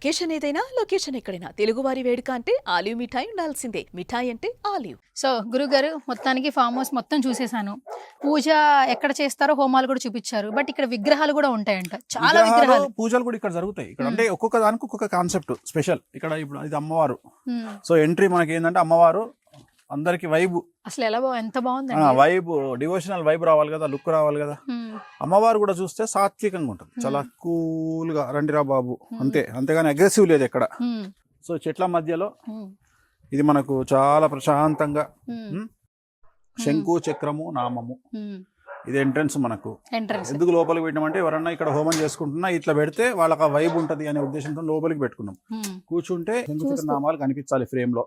Occasion ఏదైనా location ఎక్కడైనా తెలుగువారి వేడుక అంటే ఆలివ్ మిఠాయి ఉండాల్సిందే. మిఠాయి అంటే ఆలివ్. సో గురుగారు మొత్తానికి ఫామ్ హౌస్ మొత్తం చూసేసాను. పూజ ఎక్కడ చేస్తారో హోమాలు కూడా చూపించారు. బట్ ఇక్కడ విగ్రహాలు కూడా ఉంటాయంట, చాలా విగ్రహాలు. పూజలు కూడా ఇక్కడ జరుగుతాయి. ఇక్కడ అంటే ఒక్కొక్క దానికి ఒక్కొక్క కాన్సెప్ట్ స్పెషల్. ఇక్కడ ఇప్పుడు ఇది అమ్మవారు. సో ఎంట్రీ మనకి ఏంటంటే అమ్మవారు అందరికి వైబ్, అసలు ఎలా ఎంత బాగుంది వైబ్, డివోషనల్ వైబ్ రావాలి కదా, లుక్ రావాలి కదా. అమ్మవారు కూడా చూస్తే సాత్వికంగా ఉంటుంది, చాలా కూల్ గా రండిరా బాబు అంతే, అంతేగాని అగ్రెసివ్ లేదు ఎక్కడ. సో చెట్ల మధ్యలో ఇది మనకు చాలా ప్రశాంతంగా శంకు చక్రము నామము. ఇది ఎంట్రన్స్ మనకు. ఎందుకు లోపలికి పెట్టినామంటే ఎవరన్నా ఇక్కడ హోమం చేసుకుంటున్నా ఇట్లా పెడితే వాళ్ళకి ఆ వైబ్ ఉంటది అనే ఉద్దేశంతో లోపలికి పెట్టుకున్నాం. కూర్చుంటే శంకు చక్ర నామాలు కనిపించాలి ఫ్రేమ్ లో.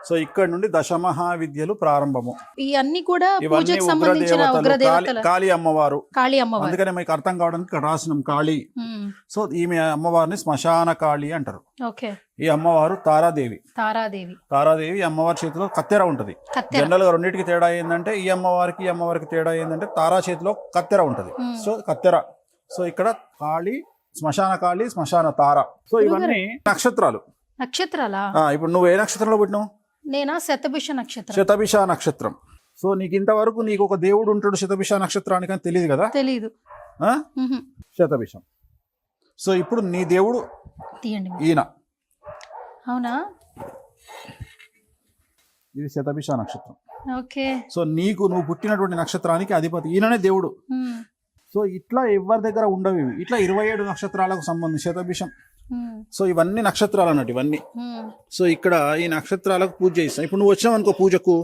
సో ఇక్కడ నుండి దశమహావిద్యలు ప్రారంభము. ఇవన్నీ కూడా పూజకు సంబంధించిన ఉగ్రదేవతలు. కాళీ అమ్మవారు, కాళీ అమ్మవారు. అందుకనే మీకు అర్థం కావడానికి ఇక్కడ రాసినాం కాళీ. సో ఈమె అమ్మవారిని శ్మశాన కాళీ అంటారు. ఈ అమ్మవారు తారాదేవి. తారాదేవి అమ్మవారి చేతిలో కత్తెర ఉంటది. జనరల్ గా రెండింటికి తేడా ఏంటంటే ఈ అమ్మవారికి తేడా ఏంటంటే తారా చేతిలో కత్తెర ఉంటది. సో కత్తెర. సో ఇక్కడ కాళీ, శ్మశాన కాళీ, శ్మశాన తార. సో ఇవన్నీ నక్షత్రాలు. నక్షత్రాలా? ఇప్పుడు నువ్వు ఏ నక్షత్రంలో పుట్టినావు? నేనా శతభిష నక్షత్రం. శతభిష నక్షత్రం. సో నీకు ఇంతవరకు నీకు ఒక దేవుడు ఉంటాడు శతభిష నక్షత్రానికి అని తెలియదు కదా? తెలీదు. శతభిషం. సో ఇప్పుడు నీ దేవుడు తీయండి. ఈయన. అవునా? ఇది శతభిష నక్షత్రం. ఓకే. సో నువ్వు పుట్టినటువంటి నక్షత్రానికి అధిపతి ఈయననే దేవుడు. సో ఇట్లా ఎవరి దగ్గర ఉండవు ఇవి. ఇట్లా 27 నక్షత్రాలకు సంబంధించి శతభిషం. సో ఇవన్నీ నక్షత్రాలు అన్నట్టు ఇవన్నీ. సో ఇక్కడ ఈ నక్షత్రాలకు పూజ చేస్తాం. ఇప్పుడు నువ్వు వచ్చావు అనుకో పూజకు,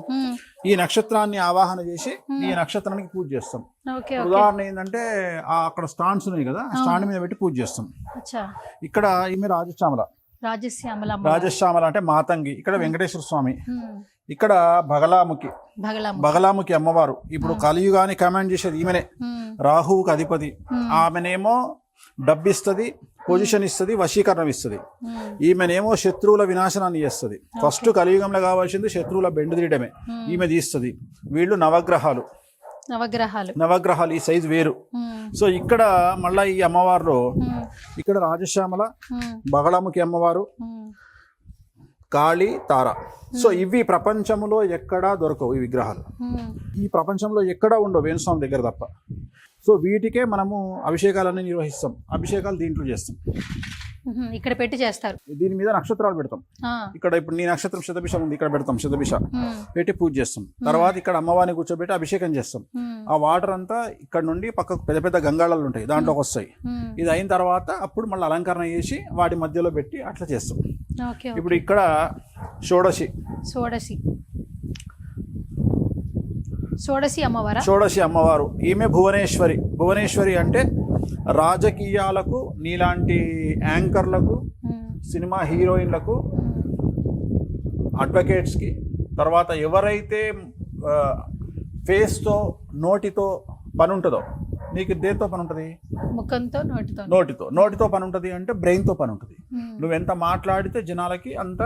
ఈ నక్షత్రాన్ని ఆవాహన చేసి ఈ నక్షత్రానికి పూజ చేస్తాం. ఉదాహరణ ఏంటంటే అక్కడ స్టాండ్స్ ఉన్నాయి కదా, స్టాండ్ మీద పెట్టి పూజ చేస్తాం. ఇక్కడ ఈమె రాజశ్యామల అంటే మాతంగి. ఇక్కడ వెంకటేశ్వర స్వామి. ఇక్కడ బగలాముఖి అమ్మవారు. ఇప్పుడు కలియుగాని కమాండ్ చేసేది ఈమెనే. రాహువుకి అధిపతి. ఆమెనేమో డబ్బిస్తుంది, పొజిషన్ ఇస్తుంది, వశీకరణం ఇస్తుంది. ఈమెనేమో శత్రువుల వినాశనాన్ని చేస్తుంది. ఫస్ట్ కలియుగంలో కావాల్సింది శత్రువుల బెండు తీయడమే, ఈమె తీస్తుంది. వీళ్ళు నవగ్రహాలు. ఈ సైజు వేరు. సో ఇక్కడ మళ్ళా ఈ అమ్మవారిలో ఇక్కడ రాజశ్యామల, బగళాముఖి అమ్మవారు, కాళీ, తార. సో ఇవి ప్రపంచంలో ఎక్కడా దొరకవు ఈ విగ్రహాలు. ఈ ప్రపంచంలో ఎక్కడా ఉండవు వేణుస్వామి దగ్గర తప్ప. సో వీటికే మనము అభిషేకాలన్నీ నిర్వహిస్తాం. అభిషేకాలు దీంట్లో చేస్తాం, ఇక్కడ పెట్టి చేస్తారు. దీని మీద నక్షత్రాలు పెడతాం. ఇక్కడ ఇప్పుడు నీ నక్షత్రం శతభిషం ఉంది, ఇక్కడ పెడతాం. శతభిష పెట్టి పూజ చేస్తాం. తర్వాత ఇక్కడ అమ్మవారిని కూర్చోబెట్టి అభిషేకం చేస్తాం. ఆ వాటర్ అంతా ఇక్కడ నుండి పక్కకు పెద్ద పెద్ద గంగాళాలు ఉంటాయి, దాంట్లోకి వస్తాయి. ఇది అయిన తర్వాత అప్పుడు మళ్ళీ అలంకరణ చేసి వాటి మధ్యలో పెట్టి అట్లా చేస్తాం. ఇప్పుడు ఇక్కడ షోడశి అమ్మవారు. ఈమె భువనేశ్వరి అంటే రాజకీయాలకు, నీలాంటి యాంకర్లకు, సినిమా హీరోయిన్లకు, అడ్వకేట్స్కి, తర్వాత ఎవరైతే ఫేస్తో నోటితో పని ఉంటుందో, నీకు దేంతో పని ఉంటుంది? ముఖంతో, నోటితో పని ఉంటుంది. అంటే బ్రెయిన్తో పని ఉంటుంది. నువ్వెంత మాట్లాడితే జనాలకి అంత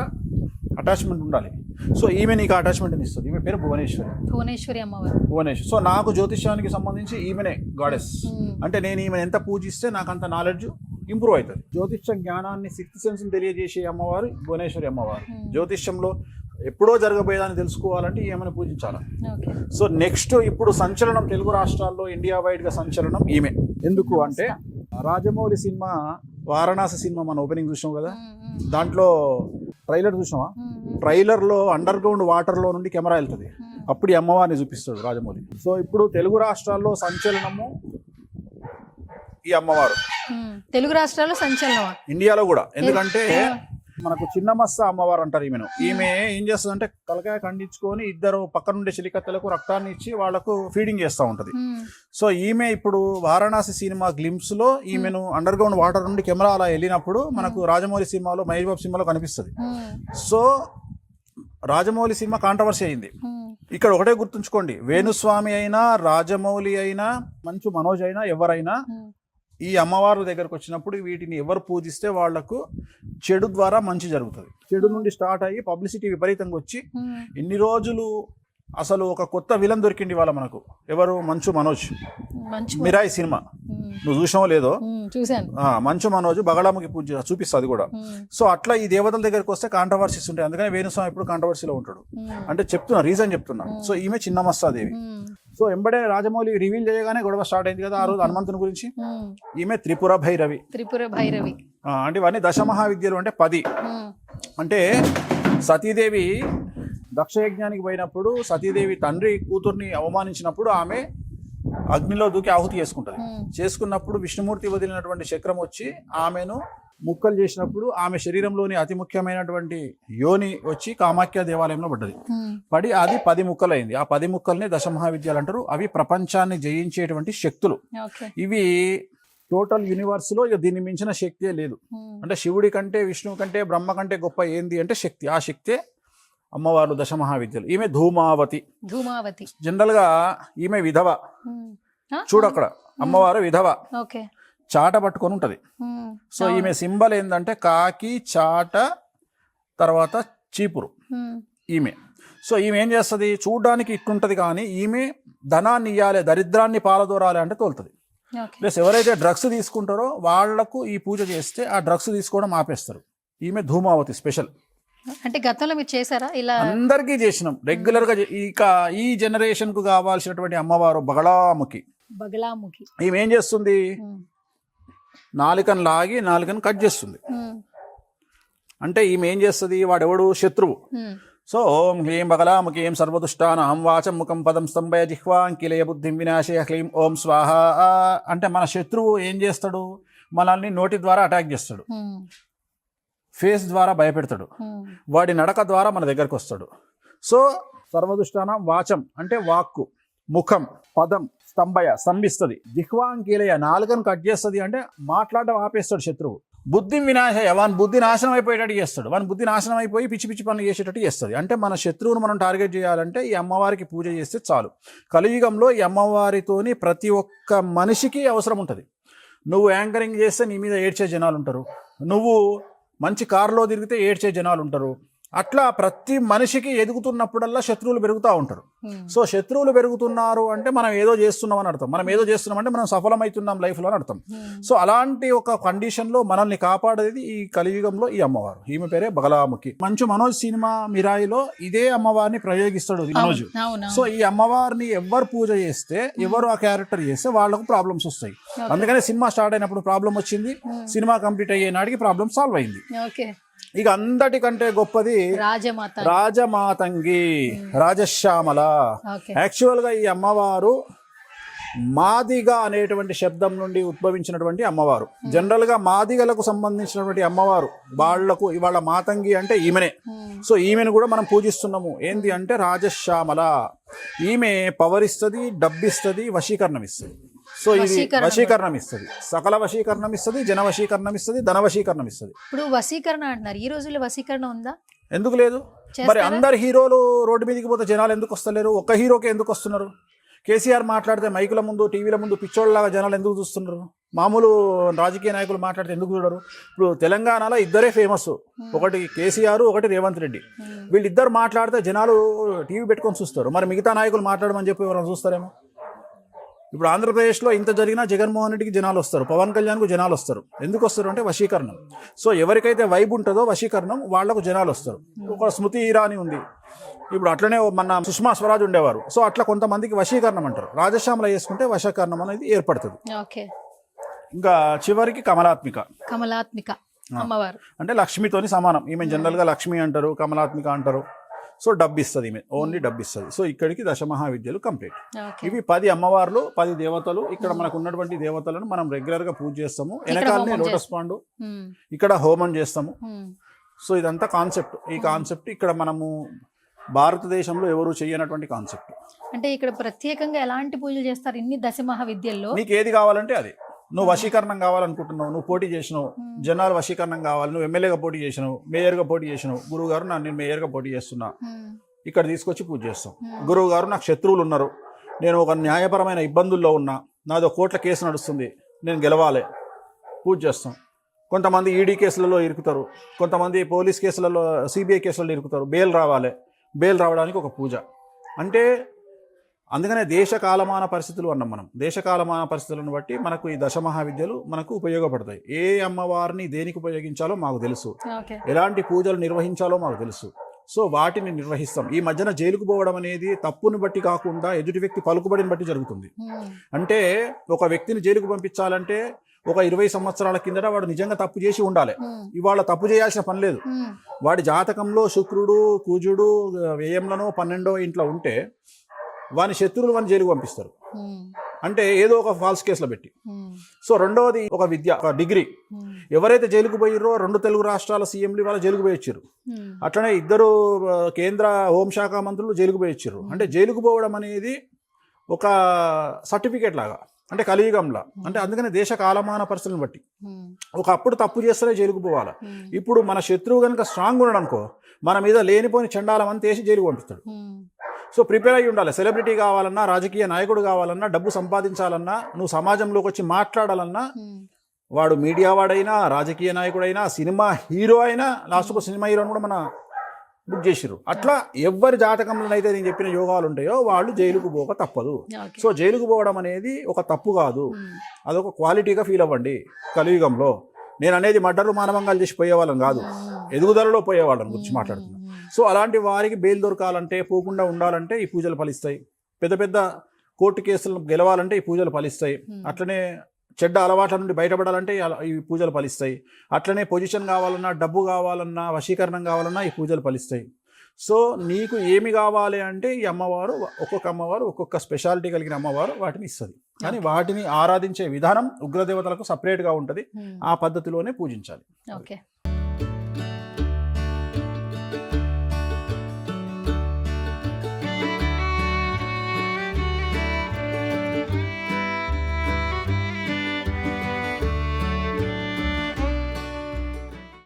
అటాచ్మెంట్ ఉండాలి. సో ఈమె నీకు అటాచ్మెంట్ ఇస్తుంది. ఈమె పేరు భువనేశ్వరి అమ్మవారు. సో నాకు జ్యోతిష్యానికి సంబంధించి ఈమెనే గాడెస్. అంటే నేను ఈమెను ఎంత పూజిస్తే నాకు అంత నాలెడ్జ్ ఇంప్రూవ్ అవుతుంది. జ్యోతిష్య జ్ఞానాన్ని, సిక్స్త్ సెన్స్ తెలియజేసే అమ్మవారు భువనేశ్వరి అమ్మవారు. జ్యోతిష్యంలో ఎప్పుడో జరగబోయేదాన్ని తెలుసుకోవాలంటే ఈమెను పూజించాలి. సో నెక్స్ట్ ఇప్పుడు సంచలనం తెలుగు రాష్ట్రాల్లో ఇండియా వైడ్ గా సంచలనం ఈమె. ఎందుకు అంటే రాజమౌళి సినిమా, వారణాసి సినిమా మన ఓపెనింగ్ చూసాం కదా, దాంట్లో ట్రైలర్ చూసావా? ట్రైలర్ లో అండర్ గ్రౌండ్ వాటర్ లో నుండి కెమెరా వెళ్తుంది, అప్పుడు ఈ అమ్మవారిని చూపిస్తాడు రాజమౌళి. సో ఇప్పుడు తెలుగు రాష్ట్రాల్లో సంచలనము ఈ అమ్మవారు. తెలుగు రాష్ట్రాల్లో సంచలనం ఇండియాలో కూడా. ఎందుకంటే మనకు చిన్నమస్స అమ్మవారు అంటారు ఈమెను. ఈమె ఏం చేస్తుంది అంటే తలకాయ ఖండించుకొని ఇద్దరు పక్క నుండి చిలికత్తెలకు రక్తాన్ని ఇచ్చి వాళ్లకు ఫీడింగ్ చేస్తూ ఉంటది. సో ఈమె ఇప్పుడు వారణాసి సినిమా గ్లింప్స్ లో ఈమెను అండర్ గ్రౌండ్ వాటర్ నుండి కెమెరా అలా వెళ్ళినప్పుడు మనకు రాజమౌళి సినిమాలో, మహేష్ బాబు సినిమాలో కనిపిస్తుంది. సో రాజమౌళి సినిమా కాంట్రవర్సీ అయింది. ఇక్కడ ఒకటే గుర్తుంచుకోండి, వేణుస్వామి అయినా, రాజమౌళి అయినా, మంచు మనోజ్ అయినా, ఎవరైనా ఈ అమ్మవారి దగ్గరకు వచ్చినప్పుడు వీటిని ఎవరు పూజిస్తే వాళ్లకు చెడు ద్వారా మంచి జరుగుతుంది. చెడు నుండి స్టార్ట్ అయ్యి పబ్లిసిటీ విపరీతంగా వచ్చి ఇన్ని రోజులు అసలు ఒక కొత్త విలన్ దొరికింది ఇవాళ మనకు. ఎవరు? మంచు మనోజ్. మిరాయి సినిమా నువ్వు చూసినావో లేదో, చూశాను. మంచు మనోజ్ బగళాముఖి పూజ చూపిస్తుంది కూడా. సో అట్లా ఈ దేవతల దగ్గరికి వస్తే కాంట్రవర్సీస్ ఉంటాయి. అందుకని వేణుస్వామి ఎప్పుడు కాంట్రవర్సీలో ఉంటాడు. అంటే చెప్తున్నా, రీజన్ చెప్తున్నా. సో ఈమె చిన్నమస్తాదేవి. సో ఎంబడే రాజమౌళి రివీల్ చేయగానే గొడవ స్టార్ట్ అయింది కదా ఆ రోజు హనుమంతుని గురించి. ఈమె త్రిపుర భైరవి. అంటే ఇవన్నీ దశమహావిద్యలు అంటే 10. అంటే సతీదేవి దక్షయజ్ఞానికి పోయినప్పుడు సతీదేవి తండ్రి కూతుర్ని అవమానించినప్పుడు ఆమె అగ్నిలో దూకి ఆహుతి చేసుకున్నప్పుడు విష్ణుమూర్తి వదిలినటువంటి చక్రం వచ్చి ఆమెను ముక్కలు చేసినప్పుడు ఆమె శరీరంలోని అతి ముఖ్యమైనటువంటి యోని వచ్చి కామాఖ్య దేవాలయంలో పడి అది 10 ముక్కలైంది. ఆ 10 ముక్కల్ని దశమహావిద్యలు అంటారు. అవి ప్రపంచాన్ని జయించేటువంటి శక్తులు. ఇవి టోటల్ యూనివర్స్ లో దీన్ని మించిన శక్తే లేదు. అంటే శివుడి కంటే విష్ణువు కంటే బ్రహ్మ కంటే గొప్ప ఏంది అంటే శక్తి. ఆ శక్తే అమ్మవారు దశమహావిద్యలు. ఈమె ధూమావతి. జనరల్ గా ఈమె విధవ. చూడక్కడ అమ్మవారు విధవ, చాట పట్టుకొని ఉంటది. సో ఈమె సింబల్ ఏంటంటే కాకి, చాట, తర్వాత చీపురు ఈమె. సో ఈమె ఏం చేస్తుంది? చూడడానికి ఇట్టుంటది కానీ ఈమె ధనాన్ని ఇయ్యాలి, దరిద్రాన్ని పాలదోరాలి అంటే తోలుతుంది. ప్లస్ ఎవరైతే డ్రగ్స్ తీసుకుంటారో వాళ్లకు ఈ పూజ చేస్తే ఆ డ్రగ్స్ తీసుకోవడం ఆపేస్తారు. ఈమె ధూమావతి స్పెషల్. అంటే గతంలో మీరు చేశారా ఇలా? అందరికీ చేసినాం రెగ్యులర్ గా. ఇక ఈ జనరేషన్ కు కావాల్సినటువంటి అమ్మవారు బగళాముఖి. ఈమె ఏం చేస్తుంది? నాలుకను లాగి నాలుకను కట్ చేస్తుంది. అంటే ఈమె ఏం చేస్తుంది? వాడెవడు? శత్రువు. సో ఓం హ్లీం బగళాముఖి ఏం సర్వదుష్టానాం వాచం ముఖం పదం స్తంభయ జిహ్వాంకిలయ బుద్ధిం వినాశయ హ్లీం ఓం స్వాహ. అంటే మన శత్రువు ఏం చేస్తాడు? మనల్ని నోటి ద్వారా అటాక్ చేస్తాడు, ఫేస్ ద్వారా భయపెడతాడు, వాడి నడక ద్వారా మన దగ్గరకు వస్తాడు. సో సర్వదుష్టానం వాచం అంటే వాక్కు, ముఖం, పదం స్తంభయ స్తంభిస్తుంది, జిహ్వాంకీలయ నాలుగను కట్ చేస్తుంది అంటే మాట్లాడడం ఆపేస్తాడు శత్రువు. బుద్ధిం వినాశయ వాని బుద్ధి నాశనం అయిపోయేటట్టు చేస్తాడు. వాని బుద్ధి నాశనం అయిపోయి పిచ్చి పిచ్చి పనులు చేసేటట్టు చేస్తుంది. అంటే మన శత్రువును మనం టార్గెట్ చేయాలంటే ఈ అమ్మవారికి పూజ చేస్తే చాలు. కలియుగంలో ఈ అమ్మవారితోని ప్రతి ఒక్క మనిషికి అవసరం ఉంటుంది. నువ్వు యాంకరింగ్ చేస్తే నీ మీద ఏడ్చే జనాలు ఉంటారు, నువ్వు మంచి కారులో తిరిగితే ఏడ్చే జనాలు ఉంటారు. అట్లా ప్రతి మనిషికి ఎదుగుతున్నప్పుడల్లా శత్రువులు పెరుగుతూ ఉంటారు. సో శత్రువులు పెరుగుతున్నారు అంటే మనం ఏదో చేస్తున్నాం అని అర్థం. మనం ఏదో చేస్తున్నాం అంటే మనం సఫలమవుతున్నాం లైఫ్లో అని అర్థం. సో అలాంటి ఒక కండిషన్లో మనల్ని కాపాడేది ఈ కలియుగంలో ఈ అమ్మవారు. ఈమె పేరే బగళాముఖి. మంచు మనోజ్ సినిమా మిరాయిలో ఇదే అమ్మవారిని ప్రయోగిస్తాడు మనోజ్. సో ఈ అమ్మవారిని ఎవరు పూజ చేస్తే, ఎవరు ఆ క్యారెక్టర్ చేస్తే వాళ్ళకు ప్రాబ్లమ్స్ వస్తాయి. అందుకనే సినిమా స్టార్ట్ అయినప్పుడు ప్రాబ్లం వచ్చింది, సినిమా కంప్లీట్ అయ్యే నాటికి ప్రాబ్లం సాల్వ్ అయింది. ఇక అందటికంటే గొప్పది రాజమాతంగి, రాజశ్యామల. యాక్చువల్ గా ఈ అమ్మవారు మాదిగ అనేటువంటి శబ్దం నుండి ఉద్భవించినటువంటి అమ్మవారు. జనరల్ గా మాదిగలకు సంబంధించినటువంటి అమ్మవారు. వాళ్లకు ఇవాళ మాతంగి అంటే ఈమెనే. సో ఈమెను కూడా మనం పూజిస్తున్నాము. ఏంది అంటే రాజశ్యామల. ఈమె పవర్ ఇస్తుంది, డబ్బిస్తుంది, వశీకరణం ఇస్తుంది. సో ఇది వశీకరణం ఇస్తుంది, సకల వశీకరణం ఇస్తుంది, జన వశీకరణం ఇస్తుంది, ధన వశీకరణం ఇస్తుంది. ఇప్పుడు వశీకరణ అంటున్నారు, ఈ రోజుల్లో వశీకరణ ఉందా? ఎందుకు లేదు? మరి అందరు హీరోలు రోడ్డు మీదకి పోతే జనాలు ఎందుకు వస్తలేరు? ఒక్క హీరోకే ఎందుకు వస్తున్నారు? కేసీఆర్ మాట్లాడితే మైకుల ముందు, టీవీల ముందు పిచ్చోళ్ళలాగా జనాలు ఎందుకు చూస్తున్నారు? మామూలు రాజకీయ నాయకులు మాట్లాడితే ఎందుకు చూడరు? ఇప్పుడు తెలంగాణలో ఇద్దరే ఫేమస్, ఒకటి కేసీఆర్, ఒకటి రేవంత్ రెడ్డి. వీళ్ళిద్దరు మాట్లాడితే జనాలు టీవీ పెట్టుకొని చూస్తారు. మరి మిగతా నాయకులు మాట్లాడమని చెప్పి ఎవరైనా చూస్తారేమో? ఇప్పుడు ఆంధ్రప్రదేశ్లో ఇంత జరిగినా జగన్మోహన్ రెడ్డికి జనాలు వస్తారు, పవన్ కళ్యాణ్కు జనాలు వస్తారు. ఎందుకు వస్తారు అంటే వశీకరణం. సో ఎవరికైతే వైబ్ ఉంటుందో వశీకరణం, వాళ్లకు జనాలు వస్తారు. ఒక స్మృతి ఇరానీ ఉంది, ఇప్పుడు అట్లనే మన సుష్మా స్వరాజ్ ఉండేవారు. సో అట్లా కొంతమందికి వశీకరణం అంటారు. రాజశ్యామల చేసుకుంటే వశీకరణం అనేది ఏర్పడుతుంది. ఇంకా చివరికి కమలాత్మిక అమ్మవారు అంటే లక్ష్మితోని సమానం. ఈమె జనరల్ గా లక్ష్మి అంటారు, కమలాత్మిక అంటారు. సో డబ్బిస్తుంది, ఈమె ఓన్లీ డబ్బిస్తుంది. సో ఇక్కడికి దశమహావిద్యలు కంప్లీట్. ఇవి 10 అమ్మవార్లు, 10 దేవతలు. ఇక్కడ మనకు ఉన్నటువంటి దేవతలను మనం రెగ్యులర్ గా పూజ చేస్తాము. వెనకాలనే లోటస్ పాండు, ఇక్కడ హోమం చేస్తాము. సో ఇదంతా కాన్సెప్ట్. ఈ కాన్సెప్ట్ ఇక్కడ మనము భారతదేశంలో ఎవరు చేయనటువంటి కాన్సెప్ట్. అంటే ఇక్కడ ప్రత్యేకంగా ఎలాంటి పూజలు చేస్తారు ఇన్ని దశమహావిద్యల్లో? నీకు ఏది కావాలంటే అది. నువ్వు వశీకరణం కావాలనుకుంటున్నావు, నువ్వు పోటీ చేసినావు, జనాలు వశీకరణం కావాలి, నువ్వు ఎమ్మెల్యేగా పోటీ చేసినావు, మేయర్గా పోటీ చేసినావు. గురువు గారు నేను మేయర్గా పోటీ చేస్తున్నా, ఇక్కడ తీసుకొచ్చి పూజ చేస్తాం. గురువు గారు నాకు శత్రువులు ఉన్నారు, నేను ఒక న్యాయపరమైన ఇబ్బందుల్లో ఉన్నా, నాదో కోర్టుల కేసు నడుస్తుంది, నేను గెలవాలి, పూజ చేస్తాం. కొంతమంది ఈడీ కేసులలో ఇరుకుతారు, కొంతమంది పోలీస్ కేసులలో, సిబిఐ కేసులలో ఇరుకుతారు, బెయిల్ రావాలి, బెయిల్ రావడానికి ఒక పూజ. అంటే అందుకనే దేశకాలమాన పరిస్థితులు అన్నాం మనం. దేశకాలమాన పరిస్థితులను బట్టి మనకు ఈ దశమహావిద్యలు మనకు ఉపయోగపడతాయి. ఏ అమ్మవారిని దేనికి ఉపయోగించాలో మాకు తెలుసు, ఓకే. ఎలాంటి పూజలు నిర్వహించాలో మాకు తెలుసు. సో వాటిని నిర్వహిస్తాం. ఈ మధ్యన జైలుకు పోవడం అనేది తప్పుని బట్టి కాకుండా ఎదుటి వ్యక్తి పలుకుబడిని బట్టి జరుగుతుంది. అంటే ఒక వ్యక్తిని జైలుకు పంపించాలంటే ఒక 20 సంవత్సరాల కిందట వాడు నిజంగా తప్పు చేసి ఉండాలి. ఇవాళ తప్పు చేయాల్సిన పని లేదు. వాడి జాతకంలో శుక్రుడు, కుజుడు వ్యయంలోనో 12వ ఇంట్లో ఉంటే వాని శత్రువులు వాని జైలుకు పంపిస్తారు. అంటే ఏదో ఒక ఫాల్స్ కేసులో పెట్టి. సో రెండవది ఒక విద్య, ఒక డిగ్రీ. ఎవరైతే జైలుకు పోయిర్రో 2 తెలుగు రాష్ట్రాల సీఎంలు వాళ్ళ జైలుకు పోయి వచ్చారు. అట్లనే 2 కేంద్ర హోంశాఖ మంత్రులు జైలుకు పోయి వచ్చారు. అంటే జైలుకు పోవడం అనేది ఒక సర్టిఫికేట్ లాగా, అంటే కలియుగంలా. అంటే అందుకనే దేశ కాలమాన పరిస్థితులను బట్టి ఒకప్పుడు తప్పు చేస్తేనే జైలుకు పోవాలి. ఇప్పుడు మన శత్రువు కనుక స్ట్రాంగ్ ఉన్నాడు అనుకో, మన మీద లేనిపోని చండాలం అంతా వేసి జైలుకు పంపిస్తాడు. సో ప్రిపేర్ అయ్యి ఉండాలి. సెలబ్రిటీ కావాలన్నా, రాజకీయ నాయకుడు కావాలన్నా, డబ్బు సంపాదించాలన్నా, నువ్వు సమాజంలోకి వచ్చి మాట్లాడాలన్నా, వాడు మీడియా వాడైనా, రాజకీయ నాయకుడైనా, సినిమా హీరో అయినా, లాస్ట్కు సినిమా హీరోని కూడా మన బుక్ చేసిర్రు. అట్లా ఎవరి జాతకంలోనైతే నేను చెప్పిన యోగాలు ఉంటాయో వాళ్ళు జైలుకు పోక తప్పదు. సో జైలుకు పోవడం అనేది ఒక తప్పు కాదు, అదొక క్వాలిటీగా ఫీల్ అవ్వండి. కలియుగంలో నేను అనేది మర్డర్లు మానవంగాలు చేసి పోయేవాళ్ళం కాదు, ఎదుగుదలలో పోయేవాళ్ళని గురించి మాట్లాడుతున్నాను. సో అలాంటి వారికి బెయిల్ దొరకాలంటే, పోకుండా ఉండాలంటే ఈ పూజలు ఫలిస్తాయి. పెద్ద పెద్ద కోర్టు కేసులను గెలవాలంటే ఈ పూజలు ఫలిస్తాయి. అట్లనే చెడ్డ అలవాట్ల నుండి బయటపడాలంటే ఈ పూజలు ఫలిస్తాయి. అట్లనే పొజిషన్ కావాలన్నా, డబ్బు కావాలన్నా, వశీకరణం కావాలన్నా ఈ పూజలు ఫలిస్తాయి. సో నీకు ఏమి కావాలి అంటే ఈ అమ్మవారు, ఒక్కొక్క అమ్మవారు ఒక్కొక్క స్పెషాలిటీ కలిగిన అమ్మవారు వాటిని ఇస్తుంది. కానీ వాటిని ఆరాధించే విధానం ఉగ్రదేవతలకు సపరేట్గా ఉంటుంది. ఆ పద్ధతిలోనే పూజించాలి. ఓకే.